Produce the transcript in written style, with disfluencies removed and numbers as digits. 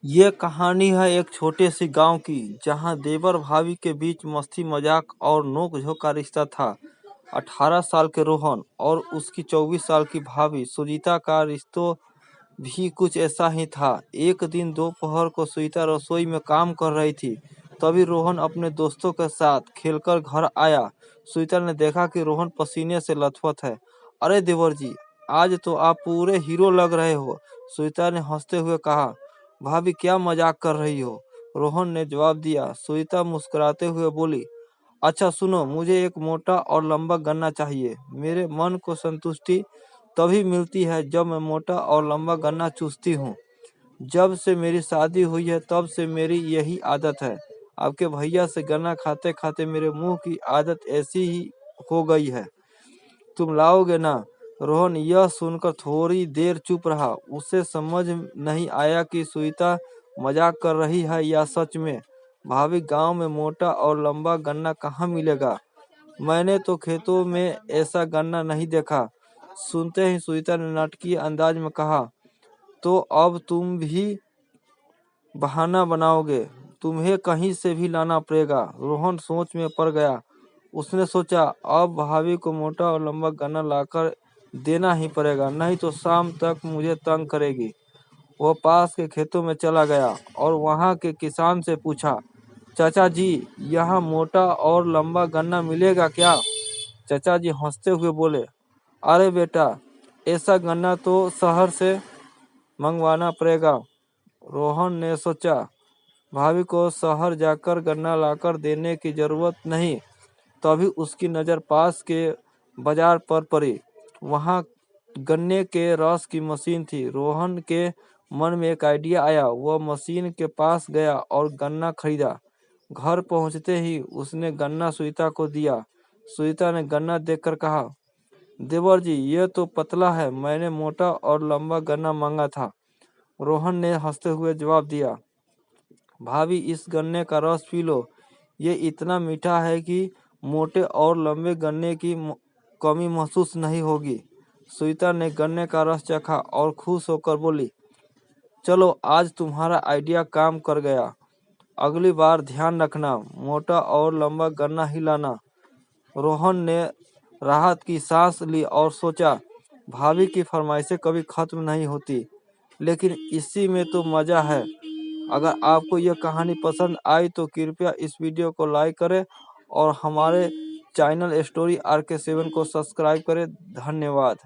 ये कहानी है एक छोटे से गांव की, जहां देवर भाभी के बीच मस्ती मजाक और नोक झोंक का रिश्ता था। 18 साल के रोहन और उसकी 24 साल की भाभी सुजीता का रिश्तों भी कुछ ऐसा ही था। एक दिन दोपहर को सुनीता रसोई में काम कर रही थी। तभी रोहन अपने दोस्तों के साथ खेलकर घर आया। सुनीता ने देखा कि रोहन पसीने से लथपथ है। अरे देवर जी, आज तो आप पूरे हीरो लग रहे हो। सुनीता ने हंसते हुए कहा। भाभी, क्या मजाक कर रही हो? रोहन ने जवाब दिया। सुनीता मुस्कुराते हुए बोली, अच्छा सुनो, मुझे एक मोटा और लंबा गन्ना चाहिए। मेरे मन को संतुष्टि तभी मिलती है जब मैं मोटा और लंबा गन्ना चूसती हूँ। जब से मेरी शादी हुई है तब से मेरी यही आदत है। आपके भैया से गन्ना खाते खाते मेरे मुंह की आदत ऐसी ही हो गई है। तुम लाओगे ना? रोहन यह सुनकर थोड़ी देर चुप रहा। उसे समझ नहीं आया कि सुनीता मजाक कर रही है या सच में। भाभी, गांव में मोटा और लंबा गन्ना कहाँ मिलेगा? मैंने तो खेतों में ऐसा गन्ना नहीं देखा। सुनते ही सुनीता ने नाटकीय अंदाज में कहा, तो अब तुम भी बहाना बनाओगे? तुम्हें कहीं से भी लाना पड़ेगा। रोहन सोच में पड़ गया। उसने सोचा, अब भाभी को मोटा और लंबा गन्ना लाकर देना ही पड़ेगा, नहीं तो शाम तक मुझे तंग करेगी। वह पास के खेतों में चला गया और वहां के किसान से पूछा, चाचा जी, यहाँ मोटा और लंबा गन्ना मिलेगा क्या? चाचा जी हंसते हुए बोले, अरे बेटा, ऐसा गन्ना तो शहर से मंगवाना पड़ेगा। रोहन ने सोचा, भाभी को शहर जाकर गन्ना लाकर देने की जरूरत नहीं। तभी उसकी नज़र पास के बाजार पर पड़ी। वहां गन्ने के रस की मशीन थी। रोहन के मन में एक आइडिया आया। वह मशीन के पास गया और गन्ना खरीदा। घर पहुंचते ही उसने गन्ना सुनीता को दिया। सुनीता ने गन्ना देखकर कहा, देवर जी, ये तो पतला है। मैंने मोटा और लंबा गन्ना मांगा था। रोहन ने हंसते हुए जवाब दिया, भाभी, इस गन्ने का रस पी लो। ये इतना मीठा है कि मोटे और लंबे गन्ने की कमी महसूस नहीं होगी। सुनीता ने गन्ने का रस चखा और खुश होकर बोली, चलो, आज तुम्हारा आइडिया काम कर गया। अगली बार ध्यान रखना, मोटा और लंबा गन्ना ही लाना। रोहन ने राहत की सांस ली और सोचा, भाभी की फरमाइशें कभी खत्म नहीं होती, लेकिन इसी में तो मजा है। अगर आपको यह कहानी पसंद आई तो कृपया इस वीडियो को लाइक करें और हमारे चैनल स्टोरी RK7 को सब्सक्राइब करें। धन्यवाद।